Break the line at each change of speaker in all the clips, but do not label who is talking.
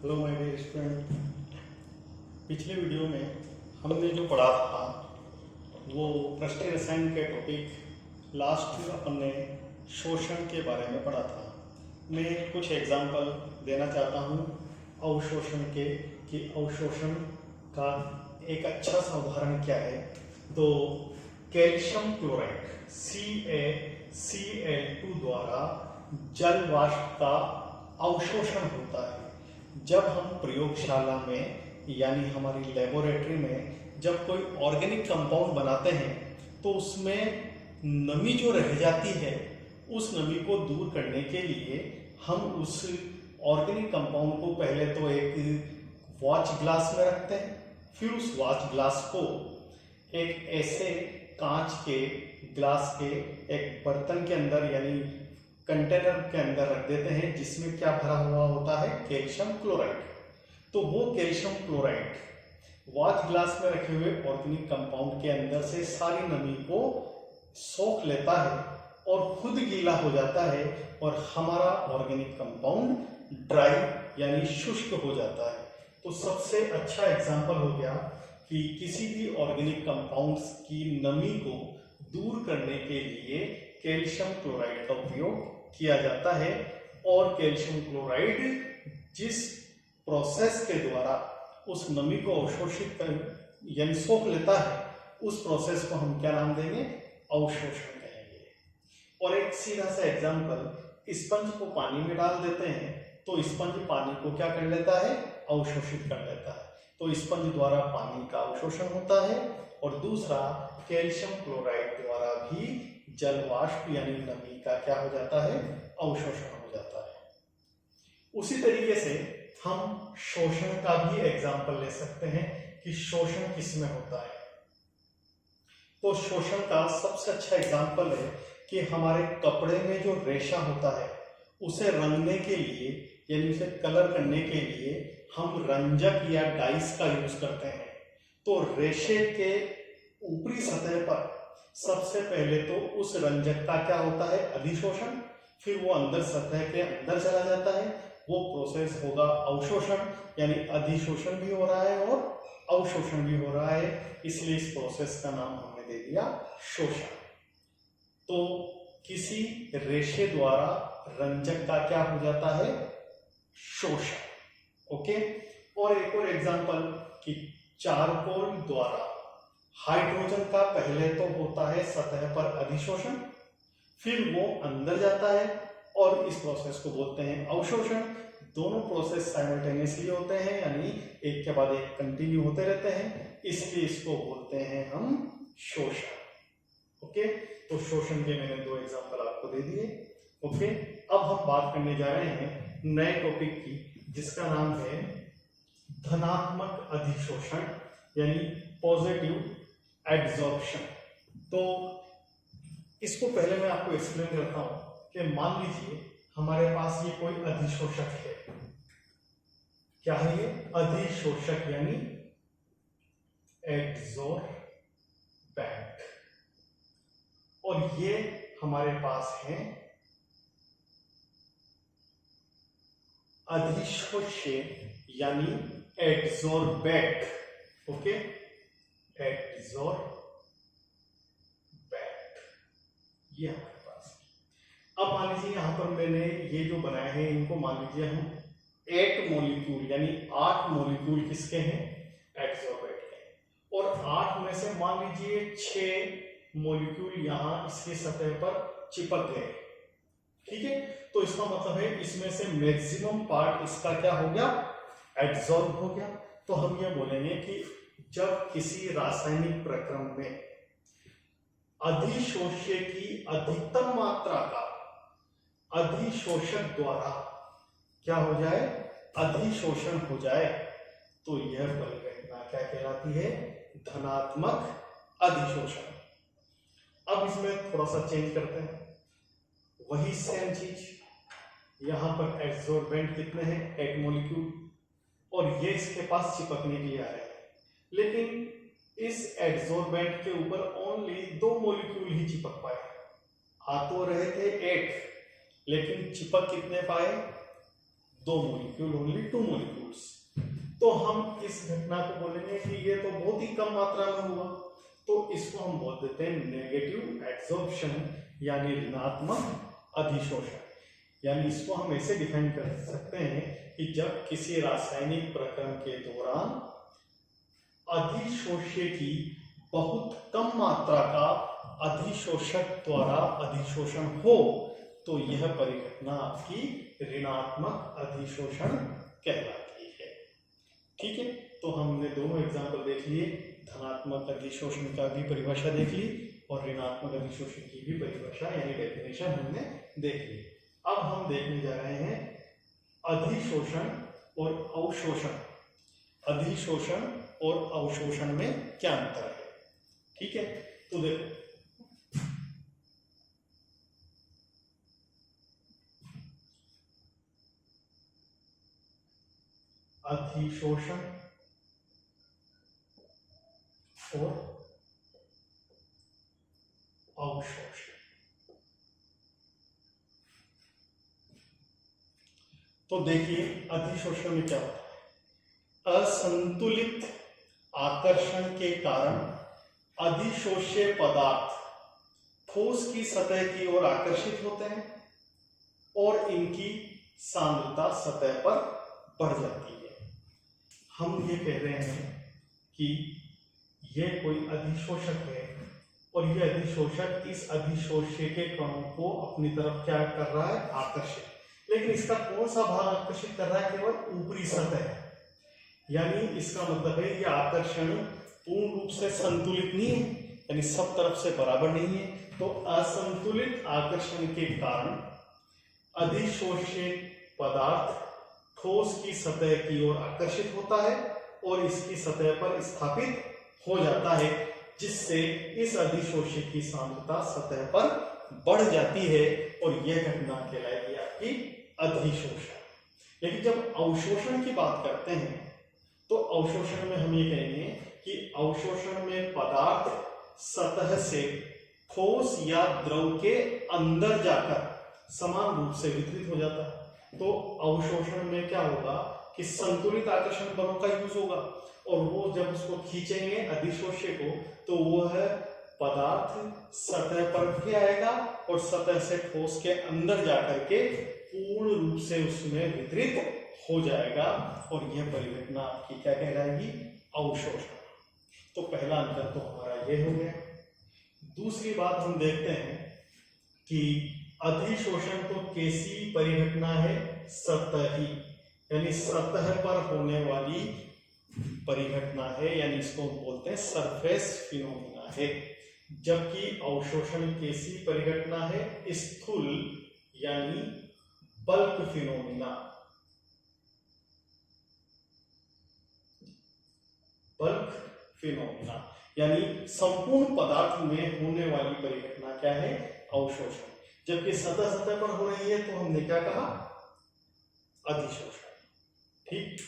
Hello my dear student. पिछले video में हमने जो पढ़ा था वो पृष्ठीय रसायन के टॉपिक लास्ट अपन ने शोषण के बारे में पढ़ा था। मैं कुछ एग्जांपल देना चाहता हूँ अवशोषण के कि अवशोषण का एक अच्छा सा उदाहरण क्या है। तो कैल्शियम क्लोराइड CaCl2 द्वारा जल वाष्प का अवशोषण होता है। जब हम प्रयोगशाला में यानी हमारी लेबोरेटरी में जब कोई ऑर्गेनिक कंपाउंड बनाते हैं तो उसमें नमी जो रह जाती है उस नमी को दूर करने के लिए हम उस ऑर्गेनिक कंपाउंड को पहले तो एक वॉच ग्लास में रखते हैं, फिर उस वॉच ग्लास को एक ऐसे कांच के ग्लास के एक बर्तन के अंदर यानी कंटेनर के अंदर रख देते हैं जिसमें क्या भरा हुआ होता है, कैल्शियम क्लोराइड। तो वो कैल्शियम क्लोराइड वॉच ग्लास में रखे हुए ऑर्गेनिक कंपाउंड के अंदर से सारी नमी को सोख लेता है और खुद गीला हो जाता है और हमारा ऑर्गेनिक कंपाउंड ड्राई यानी शुष्क हो जाता है। तो सबसे अच्छा एग्जांपल हो गया कि किसी भी ऑर्गेनिक कंपाउंड्स की नमी को दूर करने के लिए कैल्शियम क्लोराइड का उपयोग किया जाता है। और कैल्शियम क्लोराइड जिस प्रोसेस के द्वारा उस नमी को अवशोषित कर यानी सोख लेता है उस प्रोसेस को हम क्या नाम देंगे, अवशोषण कहेंगे। और एक सीधा सा एग्जांपल, स्पंज को पानी में डाल देते हैं तो स्पंज पानी को क्या कर लेता है, अवशोषित कर लेता है। तो स्पंज द्वारा पानी का अवशोषण होता है। और दूसरा कैल्शियम क्लोराइड द्वारा भी जल वाष्प यानी नमी का क्या हो जाता है, अवशोषण हो जाता है। उसी तरीके से हम शोषण का भी एग्जाम्पल ले सकते हैं कि शोषण किसमें होता है। तो शोषण का सबसे अच्छा एग्जाम्पल है कि हमारे कपड़े में जो रेशा होता है उसे रंगने के लिए यानी उसे कलर करने के लिए हम रंजक या डाइस का यूज करते हैं। तो रेशे के ऊपरी सतह पर सबसे पहले तो उस रंजक का क्या होता है, अधिशोषण, फिर वो अंदर सतह के अंदर चला जाता है, वो प्रोसेस होगा अवशोषण, यानी अधिशोषण भी हो रहा है और अवशोषण भी हो रहा है, इसलिए इस प्रोसेस का नाम हमने दे दिया शोषण। तो किसी रेशे द्वारा रंजक का क्या हो जाता है, शोषण। ओके। और एक और एग्जांपल कि चारकोल द्वारा हाइड्रोजन का पहले तो होता है सतह पर अधिशोषण, फिर वो अंदर जाता है और इस प्रोसेस को बोलते हैं अवशोषण। दोनों प्रोसेस साइमल्टेनियसली होते हैं यानी एक के बाद एक कंटिन्यू होते रहते हैं, इसलिए इसको बोलते हैं हम शोषण। ओके। तो शोषण के मैंने दो एग्जांपल आपको दे दिए। ओके। अब हम बात करने जा रहे हैं नए टॉपिक की जिसका नाम है धनात्मक अधिशोषण यानी पॉजिटिव एब्जॉर्प्शन। तो इसको पहले मैं आपको एक्सप्लेन करता हूं कि मान लीजिए हमारे पास ये कोई अधिशोषक है। क्या है ये, अधिशोषक यानी एब्जॉर्बेंट। और ये हमारे पास है अधिशोष्य यानी एब्जॉर्बेट। ओके, एब्जॉर्बेट ये हमारे पास। अब मान लीजिए यहां पर मैंने ये जो बनाए हैं इनको मान लीजिए हम 8 मॉलिक्यूल यानी 8 मॉलिक्यूल किसके हैं, एब्जॉर्बेट के। और 8 में से मान लीजिए 6 मॉलिक्यूल यहां इसके सतह पर चिपक गए। ठीक है, तो इसका मतलब है इसमें से मैक्सिमम पार्ट इसका क्या हो गया, एब्जॉर्ब हो गया। तो हम ये बोलेंगे कि जब किसी रासायनिक प्रक्रम में अधिशोष्य की अधिकतम मात्रा का अधिशोषक द्वारा क्या हो जाए, अधिशोषण हो जाए, तो यह परिघटना क्या कहलाती है, धनात्मक अधिशोषण। अब इसमें थोड़ा सा चेंज करते हैं, वही सेम चीज, यहां पर एब्जॉर्बेंट कितने हैं, 8 मॉलिक्यूल, और ये इसके पास चिपकने के लिए आ रहे हैं। लेकिन इस एब्जॉर्बेंट के ऊपर ओनली 2 मॉलिक्यूल ही चिपक पाए। आ तो रहे थे 8 लेकिन चिपक कितने पाए, 2 मॉलिक्यूल, ओनली 2 मॉलिक्यूल्स। तो हम इस घटना को बोलेंगे कि ये तो बहुत ही कम मात्रा में हुआ, तो इसको हम बोल देते हैं नेगेटिव एब्जॉर्प्शन यानी ऋणात्मक अधिशोषण। यानी इसको हम ऐसे डिफाइन कर सकते हैं कि जब किसी रासायनिक प्रक्रम के दौरान अधिशोष्य की बहुत कम मात्रा का अधिशोषक द्वारा अधिशोषण हो तो यह परिघटना आपकी ऋणात्मक अधिशोषण कहलाती है। ठीक है, तो हमने दोनों एग्जाम्पल देख लिए, धनात्मक अधिशोषण का भी परिभाषा देख ली और ऋणात्मक अधिशोषण की भी परिभाषा यानी डेफिनेशन हमने देख ली। अब हम देखने जा रहे हैं अधिशोषण और अवशोषण। अधिशोषण और अवशोषण में क्या अंतर है? ठीक है, तो देखो अधिशोषण और अवशोषण। तो देखिए अधिशोषण में क्या होता है? असंतुलित आकर्षण के कारण अधिशोष्य पदार्थ ठोस की सतह की ओर आकर्षित होते हैं और इनकी सांद्रता सतह पर बढ़ जाती है। हम ये कह रहे हैं कि यह कोई अधिशोषक है और यह अधिशोषक इस अधिशोष्य के कणों को अपनी तरफ क्या कर रहा है? आकर्षित। लेकिन इसका कौन सा भाग आकर्षित कर रहा है? केवल ऊपरी सतह। यानी इसका मतलब है यह आकर्षण पूर्ण रूप से संतुलित नहीं है, यानी सब तरफ से बराबर नहीं है। तो असंतुलित आकर्षण के कारण अधिशोष्य पदार्थ ठोस की सतह की ओर आकर्षित होता है और इसकी सतह पर स्थापित हो जाता है, जिससे इस अधिशोष्य की सांद्रता सतह पर बढ़ जाती है और यह घटना कहलाएगी आपकी अधिशोषण। लेकिन जब अवशोषण की बात करते हैं तो अवशोषण में हम ये कहेंगे कि अवशोषण में पदार्थ सतह से ठोस या द्रव के अंदर जाकर समान रूप से वितरित हो जाता है। तो अवशोषण में क्या होगा कि संतुलित आकर्षण बलों का यूज होगा और वो जब उसको खींचेंगे अधिशोष्य को तो वह पदार्थ सतह पर भी आएगा और सतह से ठोस के अंदर जाकर के पूर्ण रूप से उसमें वितरित हो जाएगा और यह परिघटना आपकी क्या कहलाएगी? अवशोषण। तो पहला अंतर तो हमारा ये हो गया। दूसरी बात हम देखते हैं कि अधिशोषण तो कैसी परिघटना है? सतही, यानी सतह पर होने वाली परिघटना है, यानी इसको बोलते हैं सरफेस फिनोमिना है। जबकि अवशोषण कैसी परिघटना है? स्थूल यानी बल्क फिनोमिना। बल्क फिनोमिना यानी संपूर्ण पदार्थ में होने वाली परिघटना क्या है? अवशोषण। जबकि सतह पर हो रही है तो हमने क्या कहा? अधिशोषण। ठीक।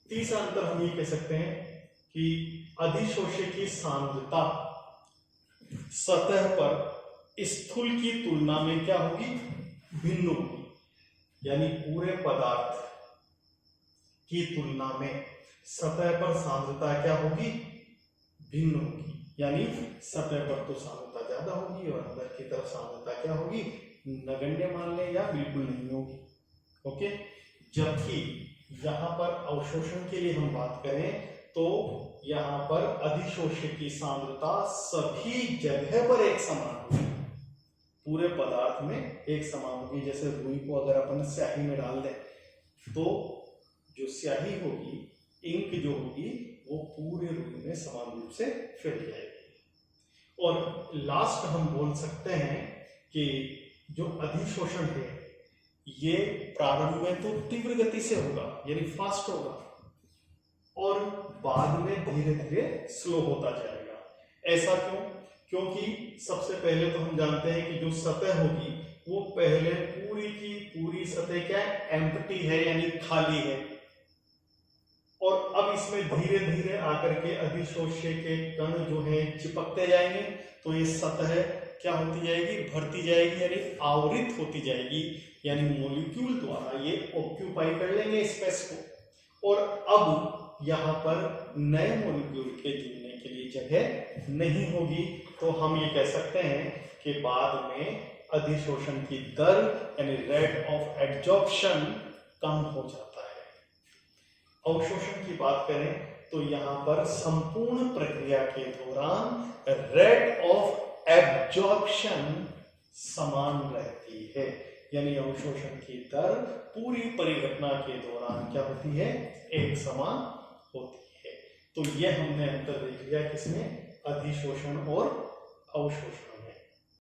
तीसरा अंतर हम ये कह सकते हैं कि अधिशोष्य की सांद्रता सतह पर स्थूल की तुलना में क्या होगी? भिन्न होगी। यानी पूरे पदार्थ की तुलना में सतह पर सांद्रता क्या होगी? भिन्न होगी। यानी सतह पर तो सांद्रता ज्यादा होगी और अंदर की तरफ सांद्रता क्या होगी? नगण्य मान लें या बिल्कुल नहीं होगी। ओके। जबकि यहाँ पर अवशोषण के लिए हम बात करें तो यहाँ पर अधिशोष्य की सांद्रता सभी जगह पर एक समान होगी, पूरे पदार्थ में एक समान होगी। जैसे रुई को अगर अपन स्याही में डाल दें तो जो स्याही होगी, इंक जो होगी, वो पूरे रुई में समान रूप से फैल जाएगी। और लास्ट हम बोल सकते हैं कि जो अधिशोषण है ये प्रारंभ में तो तीव्र गति से होगा, यानी फास्ट होगा, और बाद में धीरे धीरे स्लो होता जाएगा। ऐसा क्यों? क्योंकि सबसे पहले तो हम जानते हैं कि जो सतह होगी वो पहले पूरी की पूरी सतह क्या है? एम्प्टी है, यानी खाली है। और अब इसमें धीरे धीरे आकर के अधिशोष्य के कण जो है चिपकते जाएंगे, तो ये सतह क्या होती जाएगी, भरती जाएगी, यानी आवृत होती जाएगी, यानी मॉलिक्यूल द्वारा ये ऑक्यूपाई कर लेंगे स्पेस को। और अब यहाँ पर नए मॉलिक्यूल के जुड़ने के लिए जगह नहीं होगी, तो हम ये कह सकते हैं कि बाद में अधिशोषण की दर यानी रेट ऑफ एड्जॉर्प्शन कम हो जाता है। अवशोषण की बात करें तो यहाँ पर संपूर्ण प्रक्रिया के दौरान रेट ऑफ एब्जॉर्प्शन समान रहती है, यानी अवशोषण की दर पूरी परिघटना के दौरान क्या होती है, एक समान होती है। तो यह हमने अंतर देख लिया किसमें, अधिशोषण और अवशोषण।